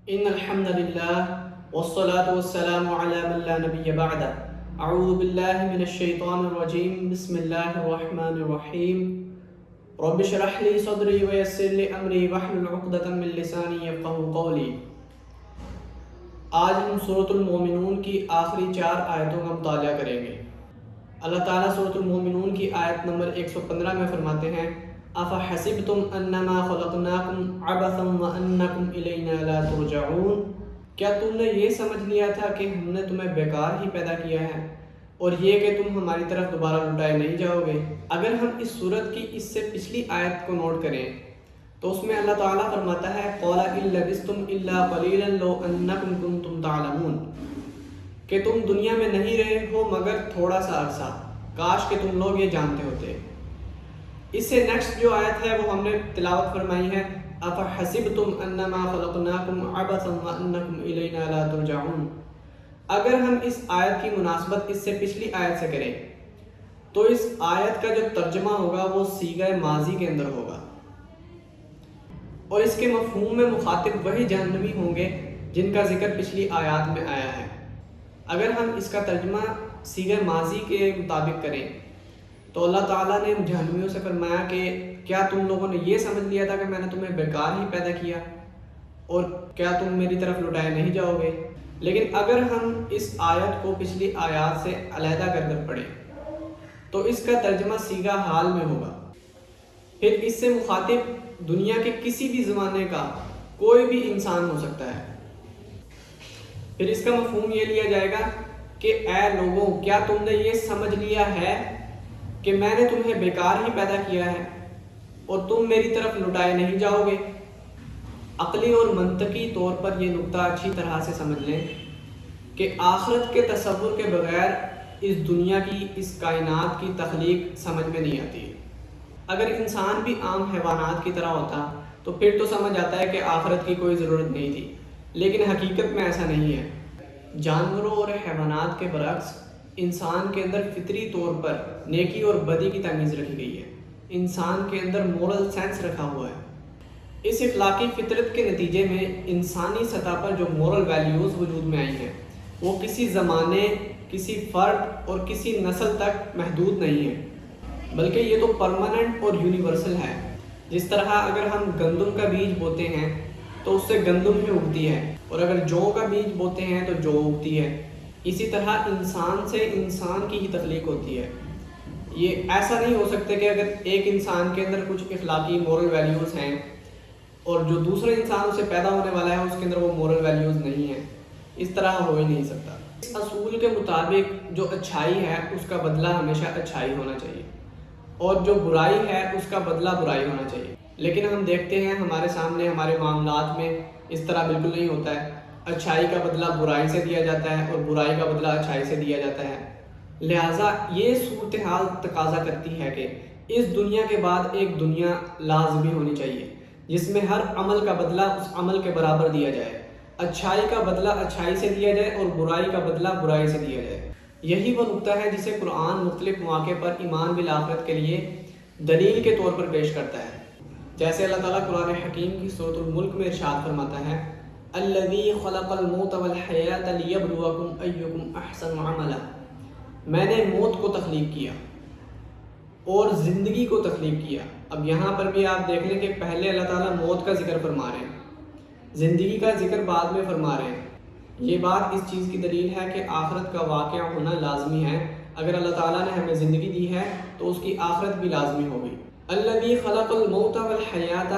ان الحمد للہ والصلاة والسلام علی من لا نبی بعدہ اعوذ باللہ من الشیطان الرجیم بسم اللہ الرحمن الرحیم رب اشرح لی صدری ویسر لی امری واحلل عقدۃ من لسانی یفقہوا قولی۔ آج ہم سورۃ المومنون کی آخری 4 آیتوں کا مطالعہ کریں گے۔ اللہ تعالیٰ سورۃ المومنون کی آیت نمبر 115 میں فرماتے ہیں افحسبتم انما خلقناکم عبثا وانکم الینا لا ترجعون، کیا تم نے یہ سمجھ لیا تھا کہ ہم نے تمہیں بیکار ہی پیدا کیا ہے اور یہ کہ تم ہماری طرف دوبارہ لوٹائے نہیں جاؤ گے؟ اگر ہم اس سورت کی اس سے پچھلی آیت کو نوٹ کریں تو اس میں اللہ تعالیٰ فرماتا ہے قَالَ إِن لَبِثْتُمْ إِلَّا قَلِيلًا لَوْ أَنَّكُمْ كُنْتُمْ تَعْلَمُونَ، کہ تم دنیا میں نہیں رہے ہو مگر تھوڑا سا عرصہ، کاش کہ تم لوگ یہ جانتے ہوتے۔ اس سے نیکسٹ جو آیت ہے وہ ہم نے تلاوت فرمائی ہے افحسبتم انما خلقناکم عبثا وانکم الینا لا ترجعون۔ اگر ہم اس آیت کی مناسبت اس سے پچھلی آیت سے کریں تو اس آیت کا جو ترجمہ ہوگا وہ صیغہ ماضی کے اندر ہوگا اور اس کے مفہوم میں مخاطب وہی جہنمی ہوں گے جن کا ذکر پچھلی آیات میں آیا ہے۔ اگر ہم اس کا ترجمہ صیغہ ماضی کے مطابق کریں تو اللہ تعالیٰ نے جہنمیوں سے فرمایا کہ کیا تم لوگوں نے یہ سمجھ لیا تھا کہ میں نے تمہیں بیکار ہی پیدا کیا اور کیا تم میری طرف لوٹائے نہیں جاؤ گے؟ لیکن اگر ہم اس آیت کو پچھلی آیات سے علیحدہ کر پڑھیں تو اس کا ترجمہ صیغہ حال میں ہوگا، پھر اس سے مخاطب دنیا کے کسی بھی زمانے کا کوئی بھی انسان ہو سکتا ہے۔ پھر اس کا مفہوم یہ لیا جائے گا کہ اے لوگوں، کیا تم نے یہ سمجھ لیا ہے کہ میں نے تمہیں بیکار ہی پیدا کیا ہے اور تم میری طرف لوٹائے نہیں جاؤ گے؟ عقلی اور منطقی طور پر یہ نقطہ اچھی طرح سے سمجھ لیں کہ آخرت کے تصور کے بغیر اس دنیا کی، اس کائنات کی تخلیق سمجھ میں نہیں آتی۔ اگر انسان بھی عام حیوانات کی طرح ہوتا تو پھر تو سمجھ آتا ہے کہ آخرت کی کوئی ضرورت نہیں تھی، لیکن حقیقت میں ایسا نہیں ہے۔ جانوروں اور حیوانات کے برعکس انسان کے اندر فطری طور پر نیکی اور بدی کی تمیز رکھی گئی ہے، انسان کے اندر مورل سینس رکھا ہوا ہے۔ اس اخلاقی فطرت کے نتیجے میں انسانی سطح پر جو مورل ویلیوز وجود میں آئی ہیں وہ کسی زمانے، کسی فرد اور کسی نسل تک محدود نہیں ہے، بلکہ یہ تو پرماننٹ اور یونیورسل ہے۔ جس طرح اگر ہم گندم کا بیج بوتے ہیں تو اس سے گندم ہی اگتی ہے، اور اگر جو کا بیج بوتے ہیں تو جو اگتی ہے، اسی طرح انسان سے انسان کی ہی تخلیق ہوتی ہے۔ یہ ایسا نہیں ہو سکتا کہ اگر ایک انسان کے اندر کچھ اخلاقی مورل ویلیوز ہیں اور جو دوسرے انسان سے پیدا ہونے والا ہے اس کے اندر وہ مورل ویلیوز نہیں ہیں، اس طرح ہو ہی نہیں سکتا۔ اس اصول کے مطابق جو اچھائی ہے اس کا بدلہ ہمیشہ اچھائی ہونا چاہیے اور جو برائی ہے اس کا بدلہ برائی ہونا چاہیے، لیکن ہم دیکھتے ہیں ہمارے سامنے ہمارے معاملات میں اس طرح بالکل نہیں ہوتا ہے۔ اچھائی کا بدلہ برائی سے دیا جاتا ہے اور برائی کا بدلہ اچھائی سے دیا جاتا ہے۔ لہٰذا یہ صورتحال تقاضا کرتی ہے کہ اس دنیا کے بعد ایک دنیا لازمی ہونی چاہیے جس میں ہر عمل کا بدلہ اس عمل کے برابر دیا جائے، اچھائی کا بدلہ اچھائی سے دیا جائے اور برائی کا بدلہ برائی سے دیا جائے۔ یہی وہ نقطہ ہے جسے قرآن مختلف مواقع پر ایمان بالآخرت کے لیے دلیل کے طور پر پیش کرتا ہے۔ جیسے اللہ تعالیٰ قرآن حکیم کی سورۃ الملک میں ارشاد فرماتا ہے الذی خلق الموت والحیاۃ لیبلوکم ایکم احسن عملا، میں نے موت کو تخلیق کیا اور زندگی کو تخلیق کیا۔ اب یہاں پر بھی آپ دیکھ لیں کہ پہلے اللہ تعالیٰ موت کا ذکر فرما رہے ہیں، زندگی کا ذکر بعد میں فرما رہے ہیں۔ یہ بات اس چیز کی دلیل ہے کہ آخرت کا واقعہ ہونا لازمی ہے۔ اگر اللہ تعالیٰ نے ہمیں زندگی دی ہے تو اس کی آخرت بھی لازمی ہوگی۔ الذی خلق الموت والحیاۃ،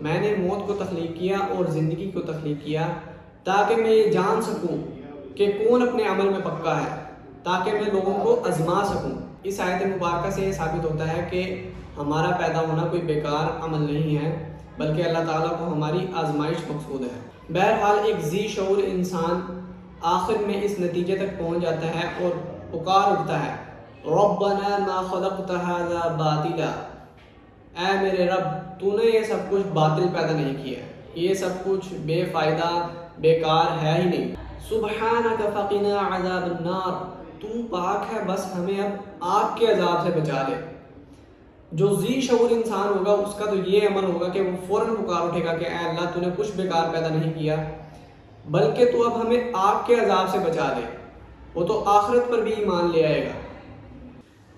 میں نے موت کو تخلیق کیا اور زندگی کو تخلیق کیا تاکہ میں یہ جان سکوں کہ کون اپنے عمل میں پکا ہے، تاکہ میں لوگوں کو آزما سکوں۔ اس آیت مبارکہ سے یہ ثابت ہوتا ہے کہ ہمارا پیدا ہونا کوئی بیکار عمل نہیں ہے، بلکہ اللہ تعالیٰ کو ہماری آزمائش مقصود ہے۔ بہرحال ایک ذی شعور انسان آخر میں اس نتیجے تک پہنچ جاتا ہے اور پکار اٹھتا ہے ربنا ما خلقت هذا باطلا، اے میرے رب تو نے یہ سب کچھ باطل پیدا نہیں کیا، یہ سب کچھ بے فائدہ بیکار ہے ہی نہیں۔ سبحانک فقنا عذاب النار، تو پاک ہے بس ہمیں اب آگ کے عذاب سے بچا لے۔ جو ذی شعور انسان ہوگا اس کا تو یہ عمل ہوگا کہ وہ فوراً پکار اٹھے گا کہ اے اللہ تو نے کچھ بیکار پیدا نہیں کیا، بلکہ تو اب ہمیں آگ کے عذاب سے بچا دے، وہ تو آخرت پر بھی ایمان لے آئے گا۔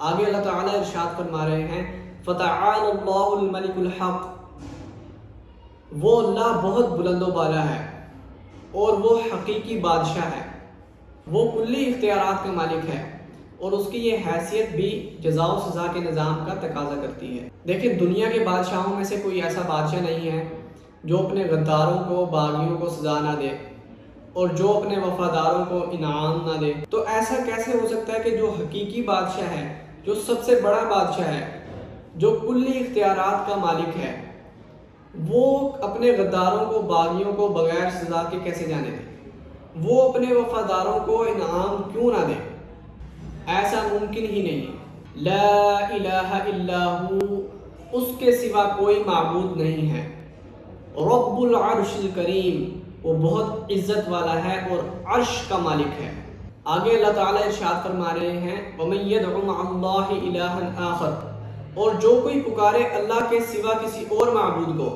آگے اللہ تعالیٰ ارشاد فرما رہے ہیں فَتَعَالَى اللَّهُ الْمَلِكُ الْحَقُّ، وہ اللہ بہت بلند و بالا ہے اور وہ حقیقی بادشاہ ہے، وہ کلی اختیارات کا مالک ہے، اور اس کی یہ حیثیت بھی جزا و سزا کے نظام کا تقاضا کرتی ہے۔ دیکھیں دنیا کے بادشاہوں میں سے کوئی ایسا بادشاہ نہیں ہے جو اپنے غداروں کو باغیوں کو سزا نہ دے اور جو اپنے وفاداروں کو انعام نہ دے۔ تو ایسا کیسے ہو سکتا ہے کہ جو حقیقی بادشاہ ہے، جو سب سے بڑا بادشاہ ہے، جو کلی اختیارات کا مالک ہے، وہ اپنے غداروں کو باغیوں کو بغیر سزا کے کیسے جانے دے؟ وہ اپنے وفاداروں کو انعام کیوں نہ دے؟ ایسا ممکن ہی نہیں۔ لا الہ الا ہو، اس کے سوا کوئی معبود نہیں ہے۔ رب العرش الکریم، وہ بہت عزت والا ہے اور عرش کا مالک ہے۔ آگے اللہ تعالیٰ ارشاد فرما رہے ہیں وَمَن يَدْعُ مَعَ اللَّهِ إِلَٰهًا آخَرَ، اور جو کوئی پکارے اللہ کے سوا کسی اور معبود کو،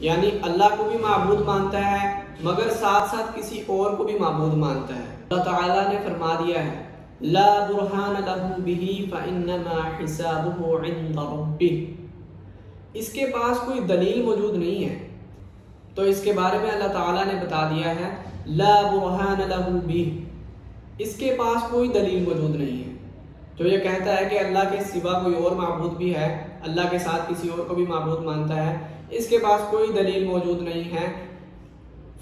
یعنی اللہ کو بھی معبود مانتا ہے مگر ساتھ ساتھ کسی اور کو بھی معبود مانتا ہے۔ اللہ تعالیٰ نے فرما دیا ہے لا برہان لہ بہ فإنما حسابہ عند ربہ، اس کے پاس کوئی دلیل موجود نہیں ہے، تو اس کے بارے میں اللہ تعالیٰ نے بتا دیا ہے لا برہان لہ بہ، اس کے پاس کوئی دلیل موجود نہیں ہے۔ جو یہ کہتا ہے کہ اللہ کے سوا کوئی اور معبود بھی ہے، اللہ کے ساتھ کسی اور کو بھی معبود مانتا ہے، اس کے پاس کوئی دلیل موجود نہیں ہے۔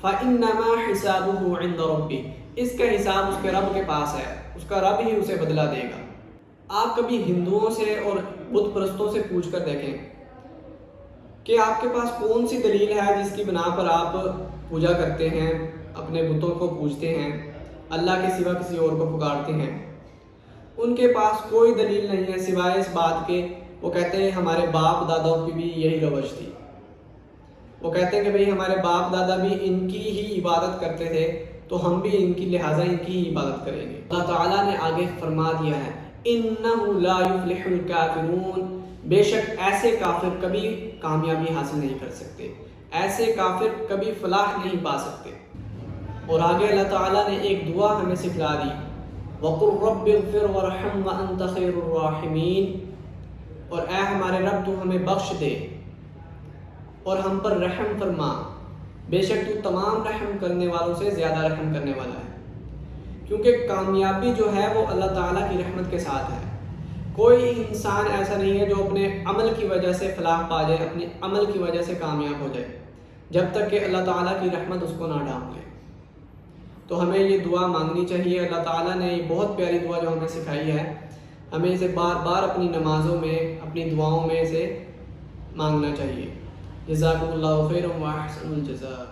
فإنما حسابہ عند ربہ، اس کا حساب اس کے رب کے پاس ہے، اس کا رب ہی اسے بدلہ دے گا۔ آپ کبھی ہندوؤں سے اور بت پرستوں سے پوچھ کر دیکھیں کہ آپ کے پاس کون سی دلیل ہے جس کی بنا پر آپ پوجا کرتے ہیں، اپنے بتوں کو پوجتے ہیں، اللہ کے سوا کسی اور کو پکارتے ہیں۔ ان کے پاس کوئی دلیل نہیں ہے سوائے اس بات کے، وہ کہتے ہیں ہمارے باپ داداؤں کی بھی یہی روش تھی، وہ کہتے ہیں کہ بھئی ہمارے باپ دادا بھی ان کی ہی عبادت کرتے تھے تو ہم بھی ان کی لہٰذا ان کی ہی عبادت کریں گے۔ اللہ تعالیٰ نے آگے فرما دیا ہے اِنَّهُ لَا يُفْلِحُ الْكَافِرُونَ، بے شک ایسے کافر کبھی کامیابی حاصل نہیں کر سکتے، ایسے کافر کبھی فلاح نہیں پا سکتے۔ اور آگے اللہ تعالیٰ نے ایک دعا ہمیں سکھلا دی وَقُلْ رَبِّ اغْفِرْ وَارْحَمْ وَأَنْتَ خَيْرُ الرَّاحِمِينَ، اور اے ہمارے رب تو ہمیں بخش دے اور ہم پر رحم فرما، بے شک تو تمام رحم کرنے والوں سے زیادہ رحم کرنے والا ہے۔ کیونکہ کامیابی جو ہے وہ اللہ تعالیٰ کی رحمت کے ساتھ ہے۔ کوئی انسان ایسا نہیں ہے جو اپنے عمل کی وجہ سے فلاح پا جائے، اپنے عمل کی وجہ سے کامیاب ہو جائے، جب تک کہ اللہ تعالیٰ کی رحمت اس کو نہ ڈھانپ لے۔ تو ہمیں یہ دعا مانگنی چاہیے۔ اللہ تعالیٰ نے یہ بہت پیاری دعا جو ہمیں سکھائی ہے، ہمیں اسے بار بار اپنی نمازوں میں، اپنی دعاؤں میں اسے مانگنا چاہیے۔ جزاکم اللہ خیرا و احسن الجزاء۔